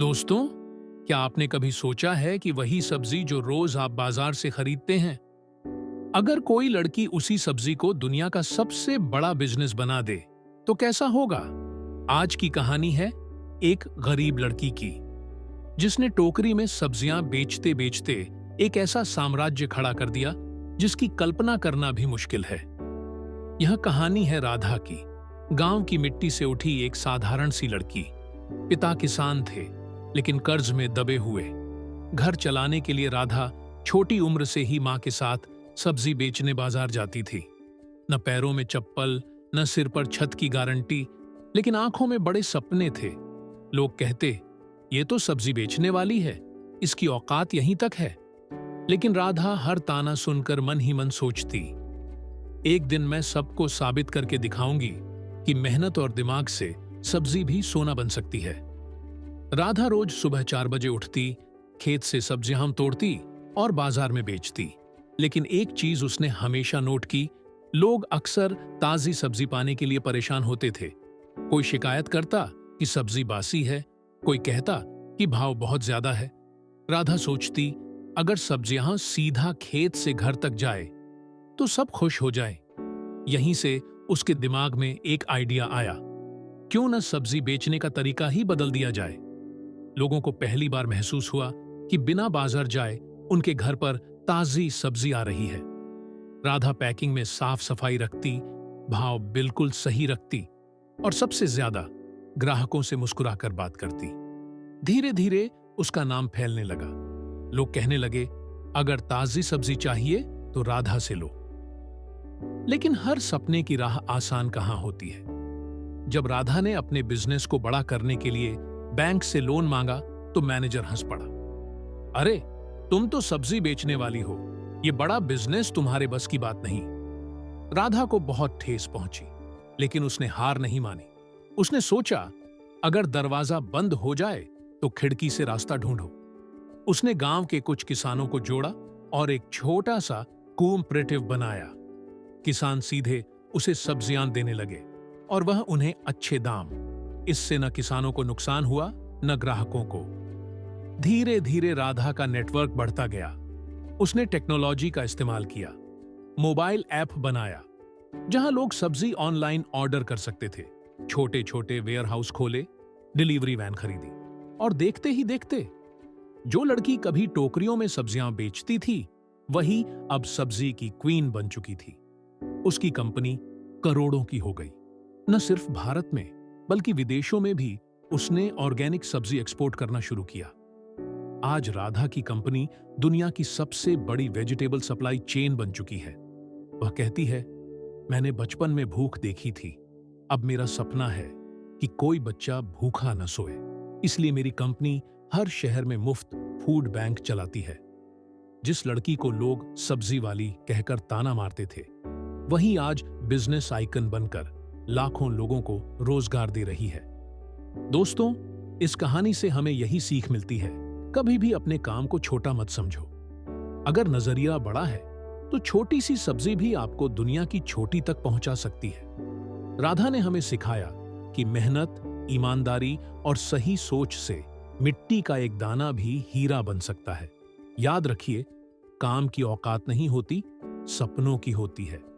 दोस्तों, क्या आपने कभी सोचा है कि वही सब्जी जो रोज आप बाजार से खरीदते हैं, अगर कोई लड़की उसी सब्जी को दुनिया का सबसे बड़ा बिजनेस बना दे, तो कैसा होगा? आज की कहानी है एक गरीब लड़की की, जिसने टोकरी में सब्जियां बेचते बेचते एक ऐसा साम्राज्य खड़ा कर दिया जिसकी कल्पना करना भी मुश्किल है। यह कहानी है राधा की, गांव की मिट्टी से उठी एक साधारण सी लड़की। पिता किसान थे, लेकिन कर्ज में दबे हुए। घर चलाने के लिए राधा छोटी उम्र से ही मां के साथ सब्जी बेचने बाजार जाती थी। न पैरों में चप्पल, न सिर पर छत की गारंटी, लेकिन आंखों में बड़े सपने थे। लोग कहते, ये तो सब्जी बेचने वाली है, इसकी औकात यहीं तक है। लेकिन राधा हर ताना सुनकर मन ही मन सोचती, एक दिन मैं सबको साबित करके दिखाऊंगी कि मेहनत और दिमाग से सब्जी भी सोना बन सकती है। राधा रोज सुबह 4 बजे उठती, खेत से सब्जियां तोड़ती और बाजार में बेचती। लेकिन एक चीज उसने हमेशा नोट की, लोग अक्सर ताजी सब्जी पाने के लिए परेशान होते थे। कोई शिकायत करता कि सब्जी बासी है, कोई कहता कि भाव बहुत ज्यादा है। राधा सोचती, अगर सब्जियां सीधा खेत से घर तक जाए तो सब खुश हो जाए। यहीं से उसके दिमाग में एक आइडिया आया, क्यों न सब्जी बेचने का तरीका ही बदल दिया जाए। लोगों को पहली बार महसूस हुआ कि बिना बाजार जाए उनके घर पर ताजी सब्जी आ रही है। राधा पैकिंग में साफ सफाई रखती, भाव बिल्कुल सही रखती और सबसे ज्यादा ग्राहकों से मुस्कुराकर बात करती। धीरे धीरे उसका नाम फैलने लगा। लोग कहने लगे, अगर ताजी सब्जी चाहिए तो राधा से लो। लेकिन हर सपने की राह आसान कहां होती है। जब राधा ने अपने बिजनेस को बड़ा करने के लिए बैंक से लोन मांगा तो मैनेजर हंस पड़ा। अरे, तुम तो सब्जी बेचने वाली हो, ये बड़ा बिजनेस तुम्हारे बस की बात नहीं। राधा को बहुत ठेस पहुंची, लेकिन उसने हार नहीं मानी। उसने सोचा, अगर दरवाजा बंद हो जाए तो खिड़की से रास्ता ढूंढो। उसने गांव के कुछ किसानों को जोड़ा और एक छोटा सा कोऑपरेटिव बनाया। किसान सीधे उसे सब्जियां देने लगे और वह उन्हें अच्छे दाम। इससे न किसानों को नुकसान हुआ, न ग्राहकों को। धीरे धीरे राधा का नेटवर्क बढ़ता गया। उसने टेक्नोलॉजी का इस्तेमाल किया, मोबाइल ऐप बनाया जहां लोग सब्जी ऑनलाइन ऑर्डर कर सकते थे। छोटे छोटे वेयरहाउस खोले, डिलीवरी वैन खरीदी और देखते ही देखते जो लड़की कभी टोकरियों में सब्जियां बेचती थी, वही अब सब्जी की क्वीन बन चुकी थी। उसकी कंपनी करोड़ों की हो गई। न सिर्फ भारत में बल्कि विदेशों में भी उसने ऑर्गेनिक सब्जी एक्सपोर्ट करना शुरू किया। आज राधा की कंपनी दुनिया की सबसे बड़ी वेजिटेबल सप्लाई चेन बन चुकी है। वह कहती है, मैंने बचपन में भूख देखी थी, अब मेरा सपना है कि कोई बच्चा भूखा न सोए। इसलिए मेरी कंपनी हर शहर में मुफ्त फूड बैंक चलाती है। जिस लड़की को लोग सब्जी वाली कहकर ताना मारते थे, वही आज बिजनेस आइकन बनकर लाखों लोगों को रोजगार दे रही है। दोस्तों, इस कहानी से हमें यही सीख मिलती है, कभी भी अपने काम को छोटा मत समझो। अगर नजरिया बड़ा है तो छोटी सी सब्जी भी आपको दुनिया की छोटी तक पहुंचा सकती है। राधा ने हमें सिखाया कि मेहनत, ईमानदारी और सही सोच से मिट्टी का एक दाना भी हीरा बन सकता है। याद रखिए, काम की औकात नहीं होती, सपनों की होती है।